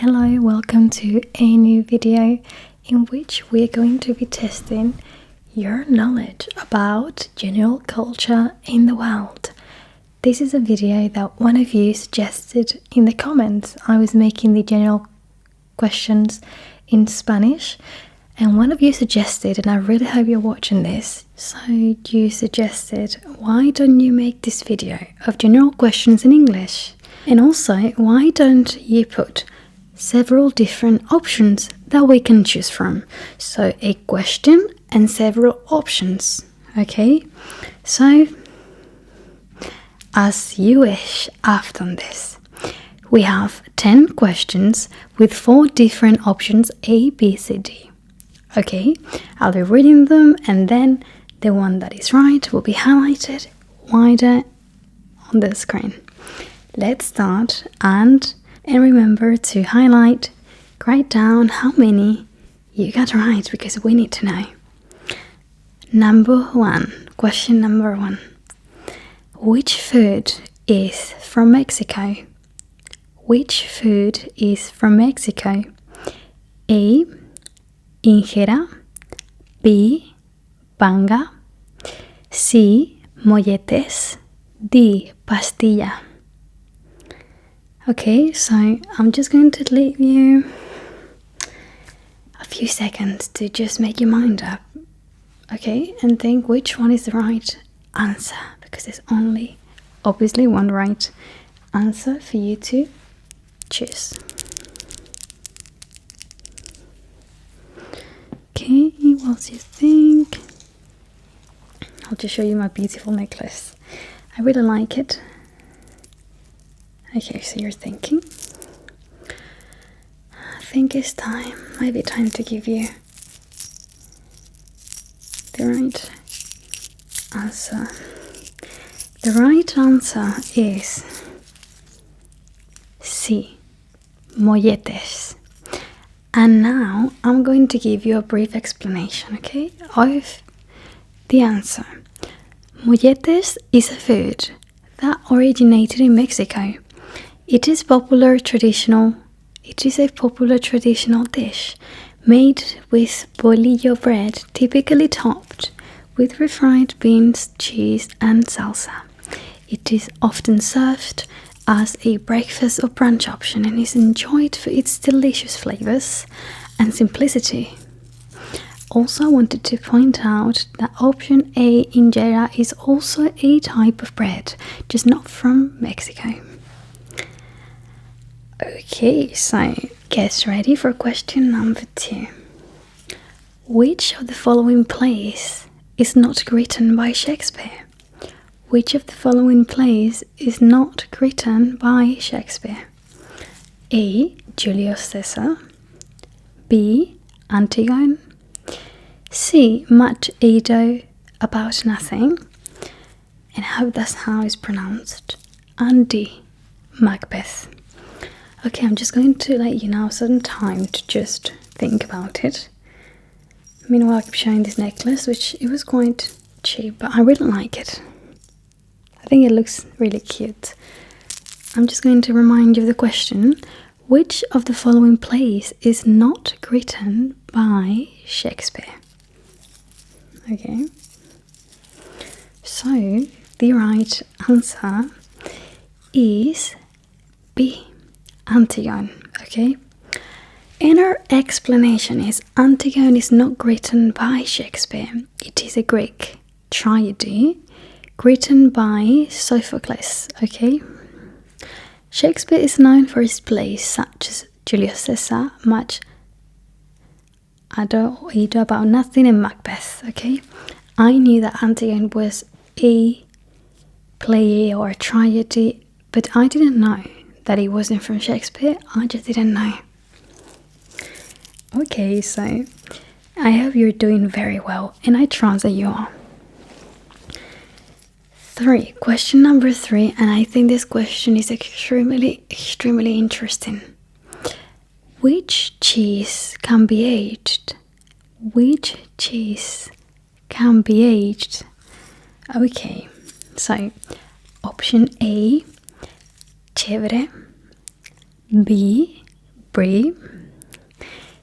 Hello, welcome to a new video in which we are going to be testing your knowledge about general culture in the world. This is a video that one of you suggested in the comments. I was making the general questions in Spanish and one of you suggested, and I really hope you're watching this, so you suggested, why don't you make this video of general questions in English? And also, why don't you put several different options that we can choose from? So a question and several options. Okay, so as you wish, I've done this. We have 10 questions with 4 different options, A, B, C, D. Okay, I'll be reading them and then the one that is right will be highlighted wider on the screen. Let's start and remember to write down how many you got right because we need to know. Question number 1. Which food is from Mexico? Which food is from Mexico? A. Injera. B. Banga. C. Molletes. D. Pastilla. Okay, so I'm just going to leave you a few seconds to just make your mind up, okay, and think which one is the right answer, because there's only obviously one right answer for you to choose. Okay, whilst you think, I'll just show you my beautiful necklace. I really like it. Okay, so you're thinking. I think it's time, maybe time to give you the right answer. The right answer is C, molletes. And now I'm going to give you a brief explanation, okay, of the answer. Molletes is a food that originated in Mexico. It is a popular traditional dish made with bolillo bread, typically topped with refried beans, cheese, and salsa. It is often served as a breakfast or brunch option and is enjoyed for its delicious flavors and simplicity. Also, I wanted to point out that option A, injera, is also a type of bread, just not from Mexico. Okay, so get ready for question number 2. Which of the following plays is not written by Shakespeare? Which of the following plays is not written by Shakespeare? A. Julius Caesar. B. Antigone. C. Much Ado About Nothing. And I hope that's how it's pronounced. And D. Macbeth. Okay, I'm just going to let you know some time to just think about it. Meanwhile, I keep showing this necklace, which it was quite cheap, but I really like it. I think it looks really cute. I'm just going to remind you of the question. Which of the following plays is not written by Shakespeare? Okay. So, the right answer is B. Antigone, okay? And our explanation is Antigone is not written by Shakespeare. It is a Greek tragedy written by Sophocles, okay? Shakespeare is known for his plays such as Julius Caesar, Much Ado About Nothing, and Macbeth, okay? I knew that Antigone was a play or a tragedy, but I didn't know that it wasn't from Shakespeare. I just didn't know. Okay, so I hope you're doing very well, and I trust that you are. Question number 3, and I think this question is extremely interesting. Which cheese can be aged? Which cheese can be aged? Okay, so option A, Chèvre. B, Brie,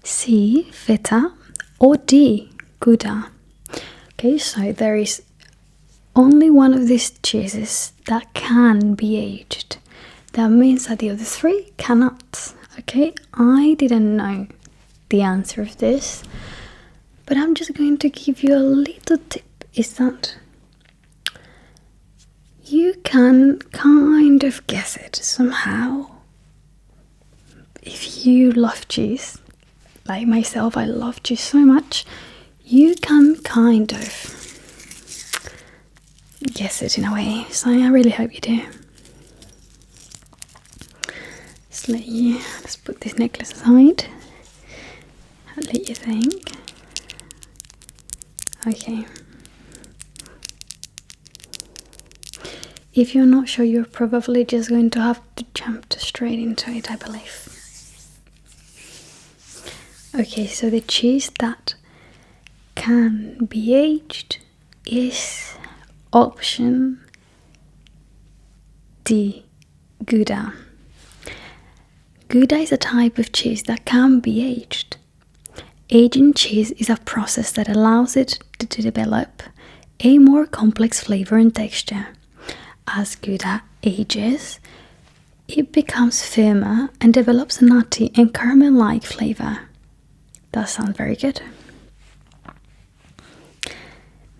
C. Feta, or D. Gouda. Okay, so there is only one of these cheeses that can be aged. That means that the other three cannot. Okay, I didn't know the answer of this, but I'm just going to give you a little tip, is that you can kind of guess it somehow. If you love cheese, like myself, I love cheese so much, you can kind of guess it in a way. So I really hope you do. Let's put this necklace aside. I'll let you think. Okay. If you're not sure, you're probably just going to have to jump straight into it, I believe. Okay, so the cheese that can be aged is option D, Gouda. Gouda is a type of cheese that can be aged. Aging cheese is a process that allows it to develop a more complex flavor and texture. As Gouda ages, it becomes firmer and develops a nutty and caramel-like flavor. That sounds very good.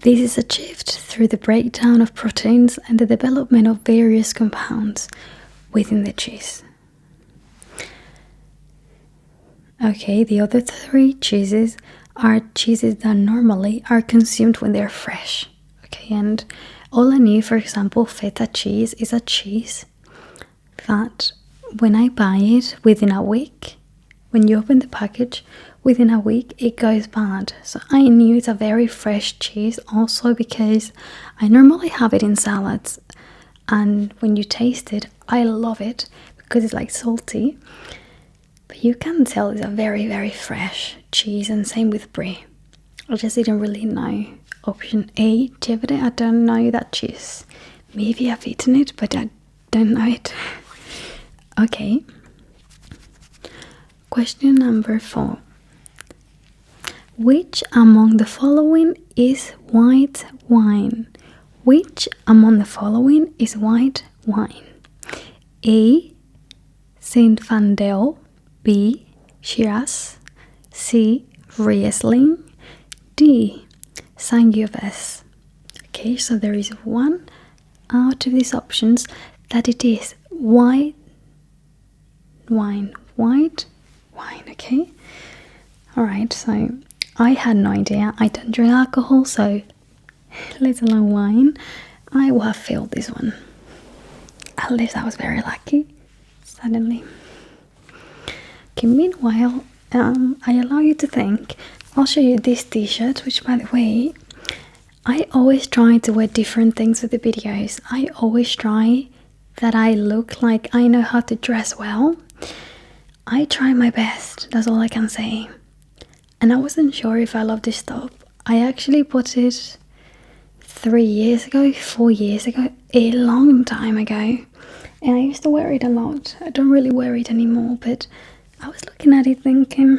This is achieved through the breakdown of proteins and the development of various compounds within the cheese. Okay, the other three cheeses are cheeses that normally are consumed when they're fresh. Okay, and all I knew, for example, feta cheese is a cheese that when I buy it within a week, when you open the package, within a week it goes bad. So I knew it's a very fresh cheese, also because I normally have it in salads, and when you taste it, I love it because it's like salty, but you can tell it's a very, very fresh cheese. And same with brie. I just didn't really know. Option A, Chevre, I don't know that cheese. Maybe I've eaten it, but I don't know it. Okay. Question number 4. Which among the following is white wine? Which among the following is white wine? A. Zinfandel, B. Shiraz, C. Riesling, D. Sangiovese. Okay, so there is one out of these options that it is white wine. Okay. Alright, so I had no idea. I don't drink alcohol, so let alone wine. I will have failed this one. At least I was very lucky, suddenly. Okay, meanwhile, I allow you to think. I'll show you this t-shirt, which, by the way, I always try to wear different things with the videos. I always try that I look like I know how to dress well. I try my best, that's all I can say. And I wasn't sure if I love this top. I actually bought it 3 years ago, 4 years ago, a long time ago. And I used to wear it a lot. I don't really wear it anymore, but I was looking at it thinking,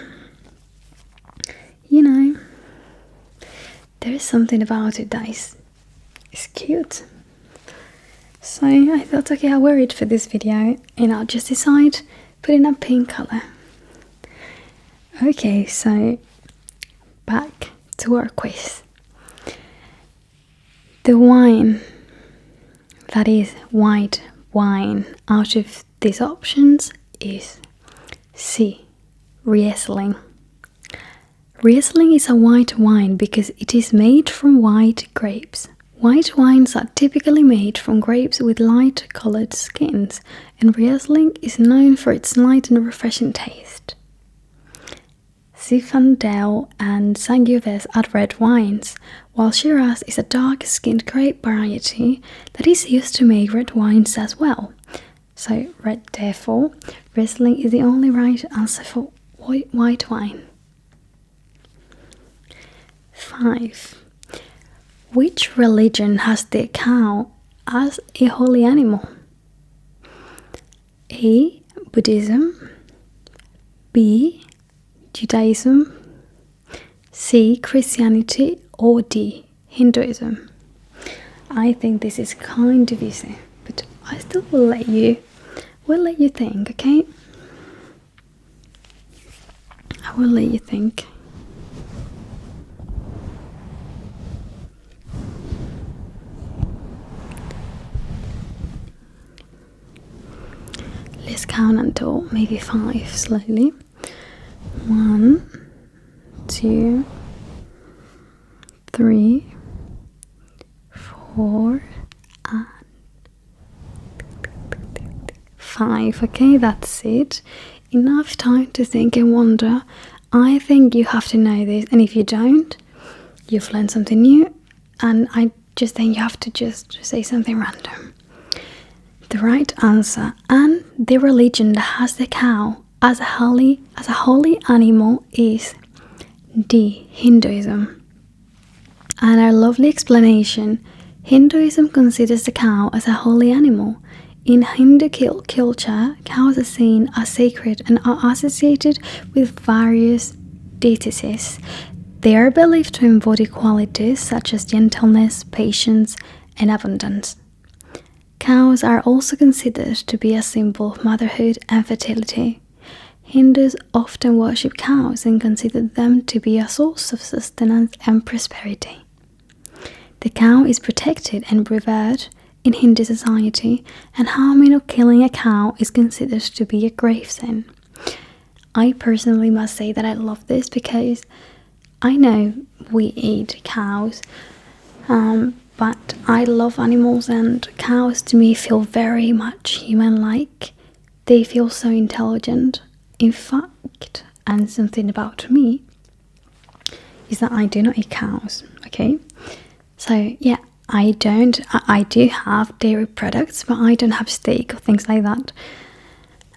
you know, there's something about it that is cute. So I thought, okay, I'll wear it for this video and I'll just decide put in a pink color. Okay, so back to our quiz. The wine that is white wine out of these options is C. Riesling. Riesling is a white wine because it is made from white grapes. White wines are typically made from grapes with light colored skins, and Riesling is known for its light and refreshing taste. Zinfandel and Sangiovese are red wines, while Shiraz is a dark-skinned grape variety that is used to make red wines as well. So, therefore, Riesling is the only right answer for white wine. 5. Which religion has the cow as a holy animal? A. Buddhism, B. Judaism, C. Christianity, or D. Hinduism? I think this is kind of easy, but I still will let you think, okay? I will let you think. Let's count until maybe 5 slowly. 1, 2, 3, 4, and 5. Okay, that's it. Enough time to think and wonder. I think you have to know this, and if you don't, you've learned something new, and I just think you have to just say something random. The right answer, and the religion that has the cow as a holy animal, is D. Hinduism. And our lovely explanation: Hinduism considers the cow as a holy animal. In Hindu culture, cows are seen as sacred and are associated with various deities. They are believed to embody qualities such as gentleness, patience, and abundance. Cows are also considered to be a symbol of motherhood and fertility. Hindus often worship cows and consider them to be a source of sustenance and prosperity. The cow is protected and revered in Hindu society, and harming or killing a cow is considered to be a grave sin. I personally must say that I love this because I know we eat cows, but I love animals, and cows to me feel very much human-like. They feel so intelligent. In fact, and something about me is that I do not eat cows, okay? So yeah, I do have dairy products, but I don't have steak or things like that.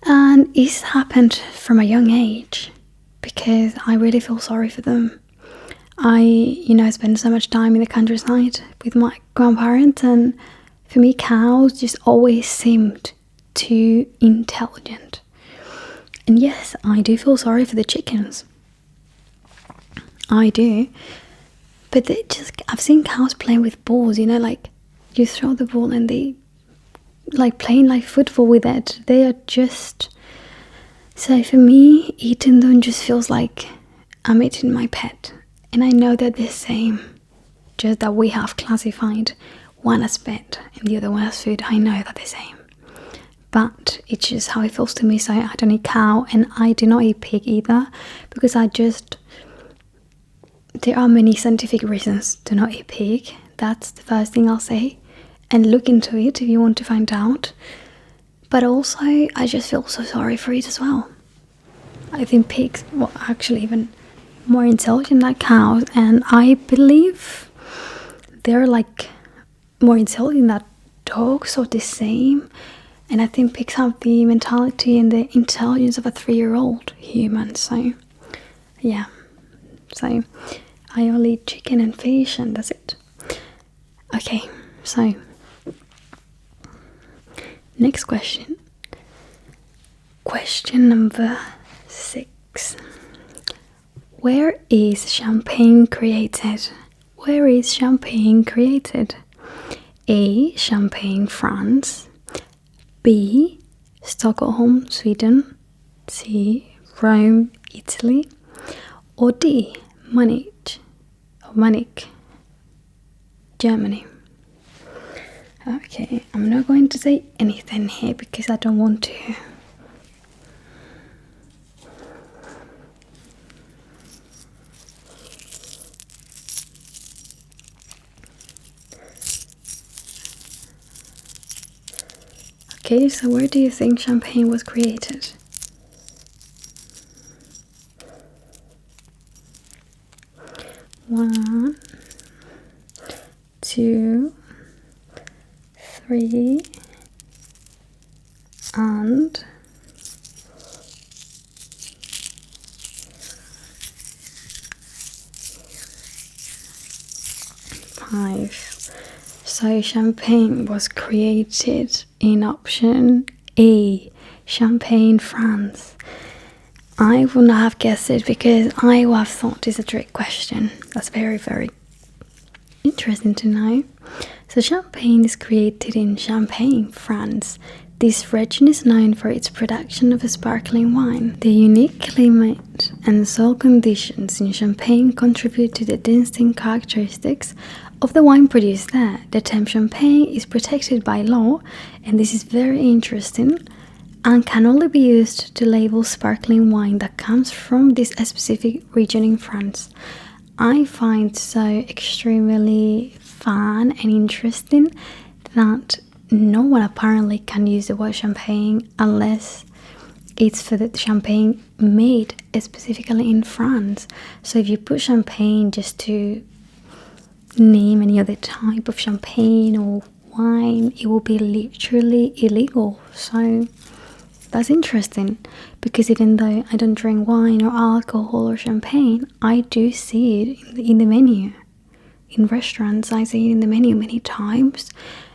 And it's happened from a young age because I really feel sorry for them. I spend so much time in the countryside with my grandparents, and for me, cows just always seemed too intelligent. And yes, I do feel sorry for the chickens. I do. But I've seen cows playing with balls, like you throw the ball and they like playing like football with it. They are just... So for me, eating them just feels like I'm eating my pet. And I know they're the same, just that we have classified one as pet and the other one as food. I know they're the same. But it's just how it feels to me, so I don't eat cow, and I do not eat pig either, because there are many scientific reasons to not eat pig. That's the first thing I'll say, and look into it if you want to find out. But also, I just feel so sorry for it as well. I think pigs were actually even more intelligent than cows, and I believe they're like more intelligent than dogs or the same. And I think pigs have the mentality and the intelligence of a 3-year-old human. So yeah, so I only eat chicken and fish, and that's it. Okay, so next question. Question number 6. Where is champagne created? Where is champagne created? A. Champagne, France. B. Stockholm, Sweden. C. Rome, Italy. Or D. Munich, Germany. Okay, I'm not going to say anything here because I don't want to. Okay, so where do you think champagne was created? One, 2, 3, and 5. So champagne was created in option A, Champagne, France. I would not have guessed it because I would have thought it's a trick question. That's very, very interesting to know. So champagne is created in Champagne, France. This region is known for its production of sparkling wine. The unique climate and soil conditions in Champagne contribute to the distinct characteristics of the wine produced there. The term champagne is protected by law, and this is very interesting, and can only be used to label sparkling wine that comes from this specific region in France. I find so extremely fun and interesting that no one apparently can use the word champagne unless it's for the champagne made specifically in France. So if you put champagne just to name any other type of champagne or wine, it will be literally illegal. So that's interesting, because even though I don't drink wine or alcohol or champagne, I do see it in the menu. In restaurants, I see it in the menu many times,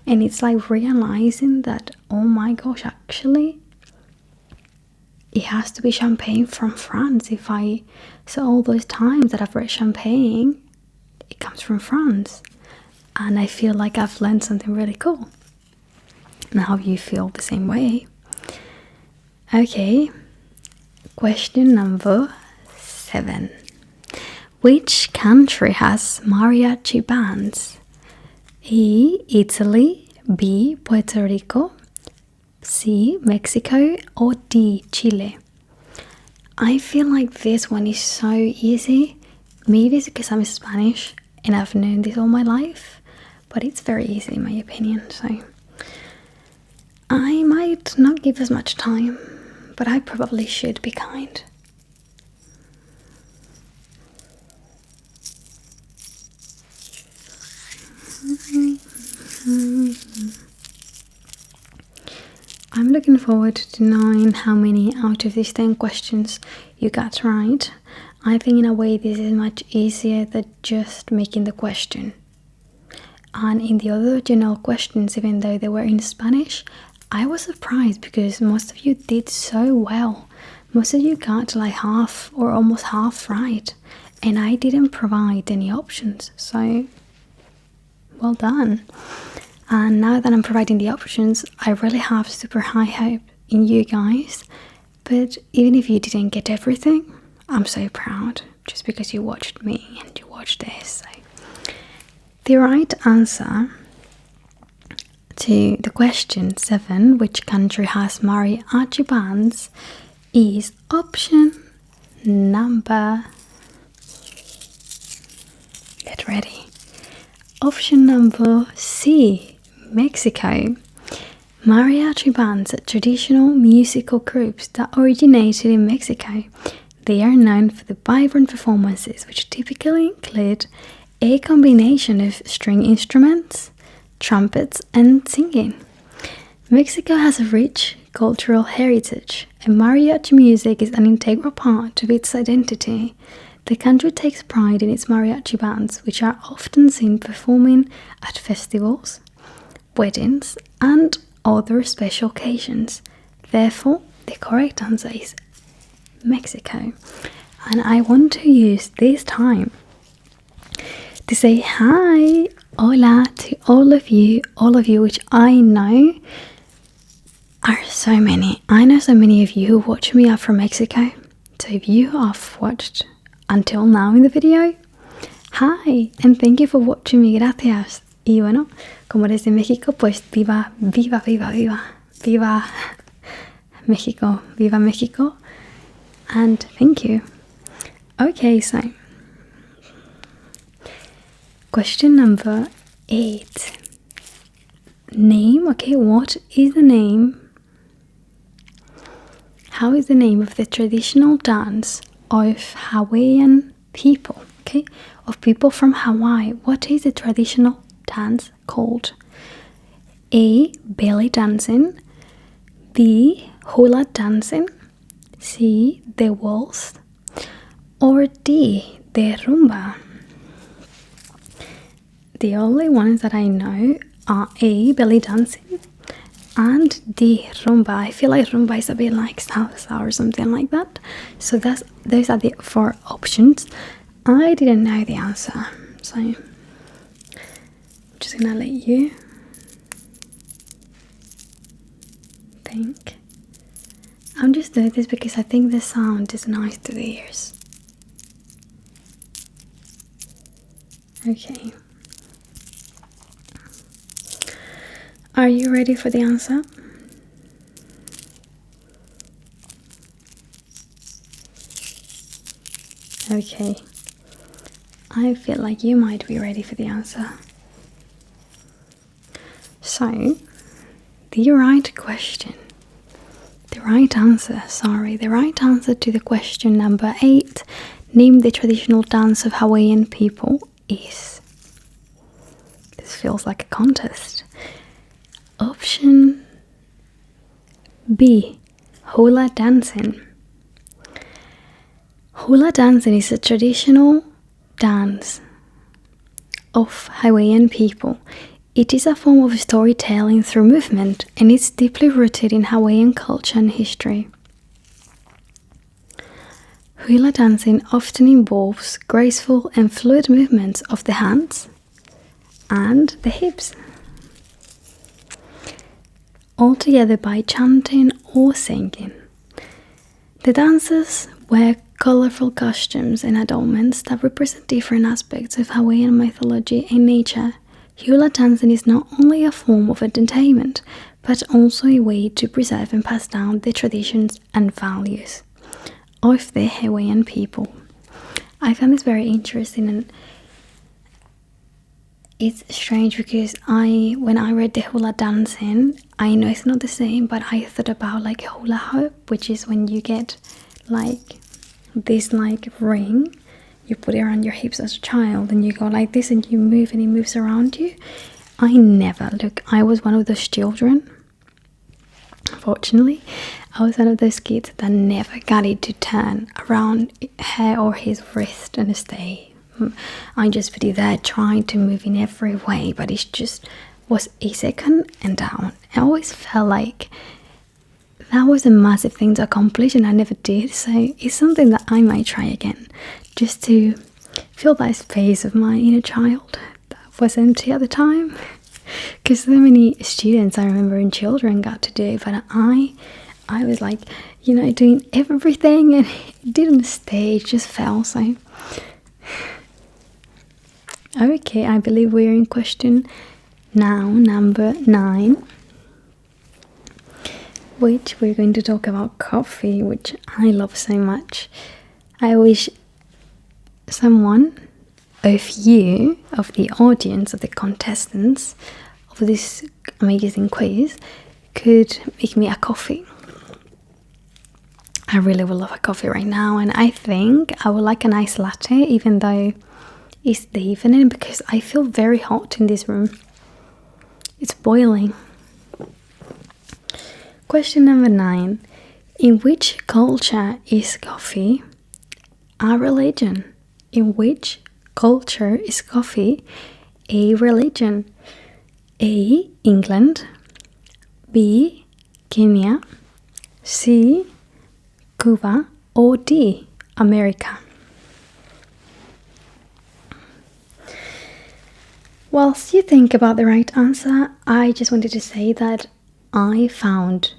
and it's like realizing that, oh my gosh, actually it has to be champagne from France. So all those times that I've read champagne, it comes from France, and I feel like I've learned something really cool. Now you feel the same way. Okay, question number 7. Which country has mariachi bands? A. Italy, B. Puerto Rico, C. Mexico, or D. Chile? I feel like this one is so easy. Maybe it's because I'm Spanish and I've known this all my life, but it's very easy in my opinion, so I might not give as much time, but I probably should be kind. I'm looking forward to knowing how many out of these 10 questions you got right. I think in a way this is much easier than just making the question. And in the other general questions, even though they were in Spanish, I was surprised because most of you did so well. Most of you got like half or almost half right, and I didn't provide any options, so well done. And now that I'm providing the options, I really have super high hope in you guys. But even if you didn't get everything, I'm so proud, just because you watched me and you watched this. So the right answer to the question 7, which country has mariachi bands, is option number, get ready, option number C, Mexico. Mariachi bands are traditional musical groups that originated in Mexico. They are known for the vibrant performances, which typically include a combination of string instruments, trumpets, and singing. Mexico has a rich cultural heritage, and mariachi music is an integral part of its identity. The country takes pride in its mariachi bands, which are often seen performing at festivals, weddings, and other special occasions. Therefore, the correct answer is Mexico. And I want to use this time to say hi, hola, to all of you, which I know are so many. I know so many of you who watch me are from Mexico. So if you have watched until now in the video, hi, and thank you for watching me, gracias. Y bueno, como eres de México, pues viva, viva, viva, viva, viva México, viva México, and thank you. Okay, so question number 8. Name, okay, what is the name? How is the name of the traditional dance of Hawaiian people, okay, of people from Hawaii? What is the traditional dance called? A. Belly dancing, B. Hula dancing, C. The waltz, or D. The rumba? The only ones that I know are A. Belly dancing, and D, rumba. I feel like rumba is a bit like salsa or something like that. So those are the 4 options. I didn't know the answer, so I'm just gonna let you think. I'm just doing this because I think the sound is nice to the ears. Okay. Are you ready for the answer? Okay. I feel like you might be ready for the answer. So, the right answer to the question number 8, name the traditional dance of Hawaiian people, is. This feels like a contest. Option B, hula dancing. Hula dancing is a traditional dance of Hawaiian people. It is a form of storytelling through movement, and it's deeply rooted in Hawaiian culture and history. Hula dancing often involves graceful and fluid movements of the hands and the hips, all together by chanting or singing. The dancers wear colorful costumes and adornments that represent different aspects of Hawaiian mythology and nature. Hula dancing is not only a form of entertainment, but also a way to preserve and pass down the traditions and values of the Hawaiian people. I found this very interesting, and it's strange because when I read the hula dancing, I know it's not the same, but I thought about like hula hoop, which is when you get like this like ring, you put it around your hips as a child and you go like this and you move and it moves around you. I was one of those children. Unfortunately, I was one of those kids that never got it to turn around her or his wrist and stay. I just be there trying to move in every way, but it just was a second and down. I always felt like that was a massive thing to accomplish and I never did, so it's something that I might try again, just to fill that space of my inner child that was empty at the time. Because so many students I remember and children got to do it, but I was like, doing everything and it didn't stay, it just fell. So okay, I believe we're in question now, number 9, which we're going to talk about coffee, which I love so much. I wish someone of you, of the audience, of the contestants of this amazing quiz, could make me a coffee. I really would love a coffee right now, and I think I would like a nice latte, even though it's the evening, because I feel very hot in this room. It's boiling. Question number 9. In which culture is coffee a religion? In which culture is coffee a religion? A, England. B, Kenya. C, Cuba. Or D, America. Whilst you think about the right answer, I just wanted to say that I found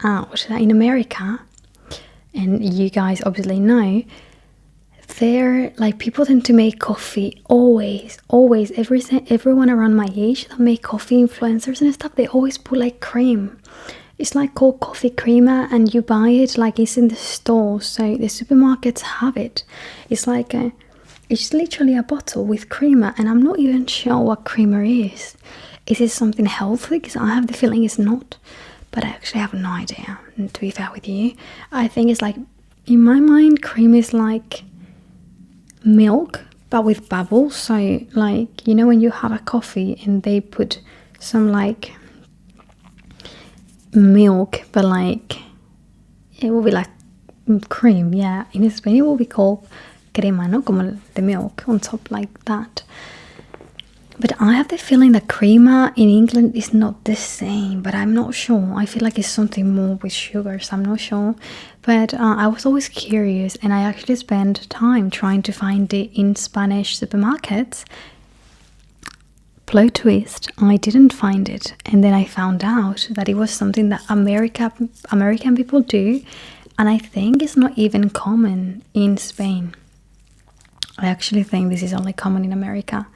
out that in America, and you guys obviously know, people tend to make coffee always. Everyone around my age that make coffee, influencers and stuff, they always put like cream. It's like called coffee creamer, and you buy it like it's in the store, so the supermarkets have it. It's like it's literally a bottle with creamer, and I'm not even sure what creamer is. Is it something healthy? Because I have the feeling it's not, but I actually have no idea, to be fair with you. I think it's like, in my mind, cream is like milk but with bubbles. So like, when you have a coffee and they put some like milk, but like it will be like cream. Yeah, in Spain it will be called crema, no? Como the milk on top, like that. But I have the feeling that crema in England is not the same, but I'm not sure. I feel like it's something more with sugar, so I'm not sure. But I was always curious, and I actually spent time trying to find it in Spanish supermarkets. Plot twist, I didn't find it, and then I found out that it was something that American people do, and I think it's not even common in Spain. I actually think this is only common in America,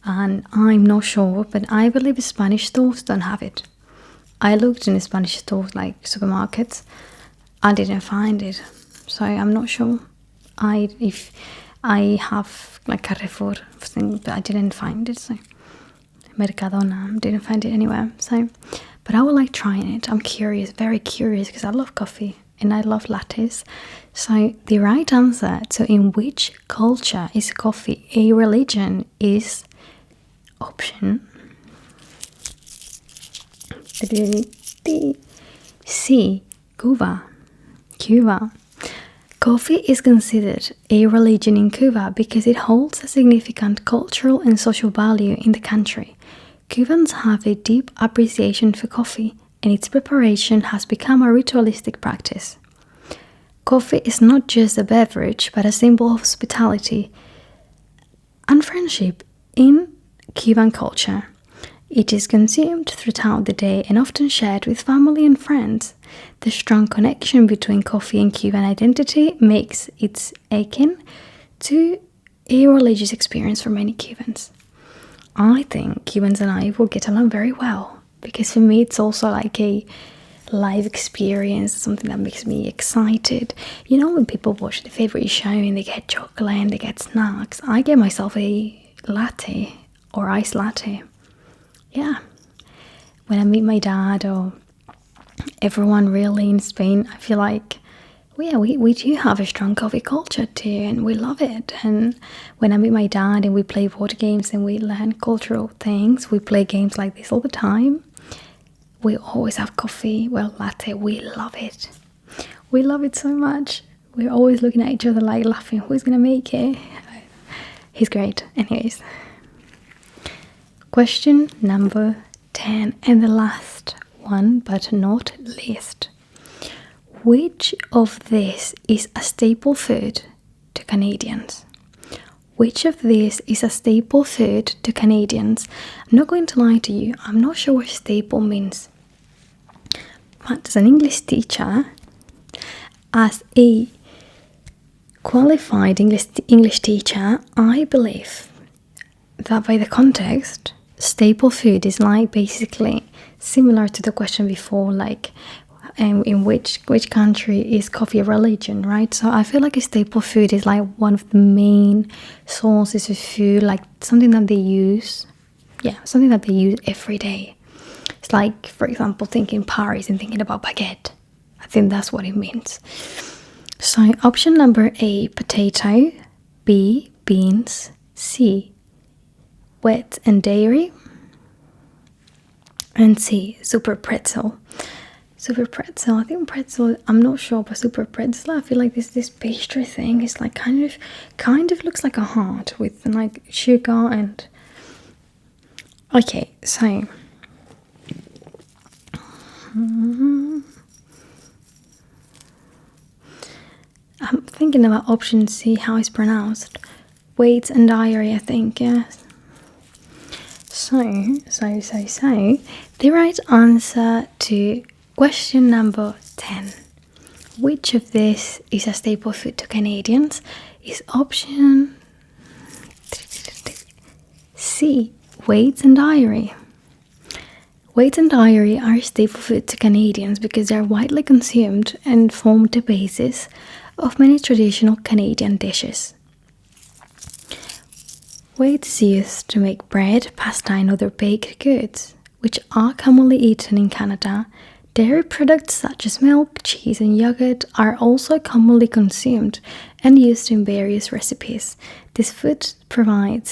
and I'm not sure, but I believe Spanish stores don't have it. I looked in the Spanish stores, like supermarkets, I didn't find it, so I'm not sure. If I have like Carrefour thing, but I didn't find it, so Mercadona, didn't find it anywhere. So, but I would like trying it. I'm curious, very curious, because I love coffee and I love lattes. So the right answer to in which culture is coffee a religion is option C, Cuba. Coffee is considered a religion in Cuba because it holds a significant cultural and social value in the country. Cubans have a deep appreciation for coffee, and its preparation has become a ritualistic practice. Coffee is not just a beverage, but a symbol of hospitality and friendship in Cuban culture. It is consumed throughout the day and often shared with family and friends. The strong connection between coffee and Cuban identity makes it akin to a religious experience for many Cubans. I think Cubans and I will get along very well, because for me it's also like a live experience, something that makes me excited. You know, when people watch the favorite show and they get chocolate and they get snacks, I get myself a latte or iced latte. Yeah, when I meet my dad or everyone really in Spain, I feel like, well, yeah, we do have a strong coffee culture too, and we love it. And when I meet my dad and we play board games and we learn cultural things, we play games like this all the time. We always have coffee, well, latte, we love it. We love it so much. We're always looking at each other like laughing, who's gonna make it? He's great. Anyways. Question number 10, and the last one, but not least. Which of this is a staple food to Canadians? Which of these is a staple food to Canadians? I'm not going to lie to you, I'm not sure what staple means. But as an English teacher, as a qualified English teacher, I believe that by the context, staple food is like basically similar to the question before, like in which country is coffee a religion, right? So I feel like a staple food is like one of the main sources of food, like something that they use every day. It's like, for example, thinking Paris and thinking about baguette. I think that's what it means. So option number A, potato. B, beans. C, wheat and dairy. And C, super pretzel. Super pretzel, I think pretzel, I'm not sure, but super pretzel, I feel like this pastry thing is like kind of looks like a heart with like sugar and... Okay, so... I'm thinking about option C, how it's pronounced. Weight and diary, I think, yes. So, the right answer to question number 10, which of this is a staple food to Canadians, is option C, weights and diary. Weights and diary are staple food to Canadians because they are widely consumed and form the basis of many traditional Canadian dishes. Wheat is used to make bread, pasta and other baked goods, which are commonly eaten in Canada. Dairy products such as milk, cheese and yogurt are also commonly consumed and used in various recipes. These foods provide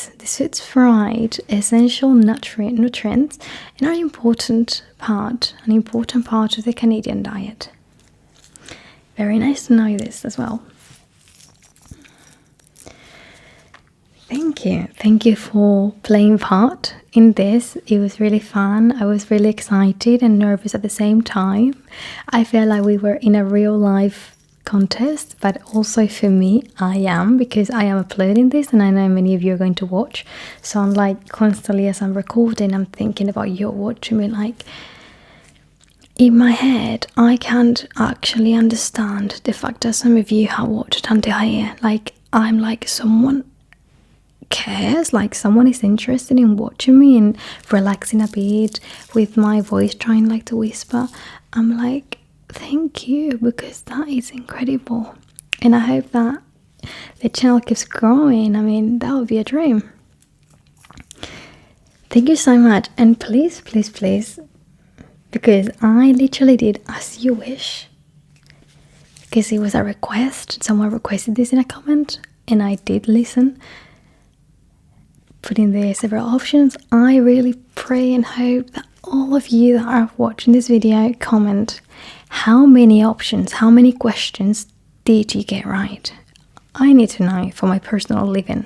essential nutrients and are an important part of the Canadian diet. Very nice to know this as well. Thank you. Thank you for playing part in this. It was really fun. I was really excited and nervous at the same time. I felt like we were in a real life contest, but also for me, I am, because I am uploading this and I know many of you are going to watch. So I'm like constantly, as I'm recording, I'm thinking about you watching me. Like, in my head, I can't actually understand the fact that some of you have watched until here. Like, I'm like, someone cares, like someone is interested in watching me and relaxing a bit with my voice trying like to whisper. I'm like, thank you, because that is incredible, and I hope that the channel keeps growing. I mean, that would be a dream. Thank you so much, and please, please, please, because I literally did as you wish, because it was a request. Someone requested this in a comment and I did listen, put in there several options. I really pray and hope that all of you that are watching this video comment how many options, how many questions did you get right. I need to know for my personal living.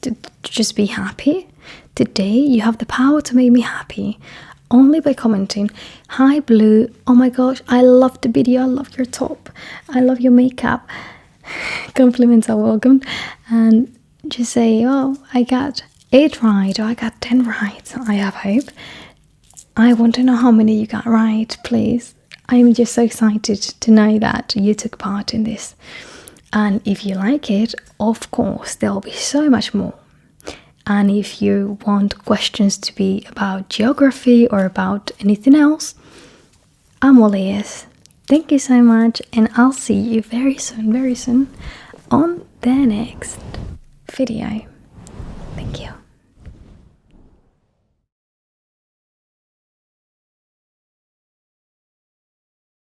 To just be happy. Today you have the power to make me happy only by commenting, hi Blue, oh my gosh, I love the video, I love your top, I love your makeup. Compliments are welcome. And just say, oh, I got 8 right, or I got 10 right. I have hope. I want to know how many you got right, please. I'm just so excited to know that you took part in this. And if you like it, of course, there'll be so much more. And if you want questions to be about geography or about anything else, I'm all ears. Thank you so much, and I'll see you very soon on the next video.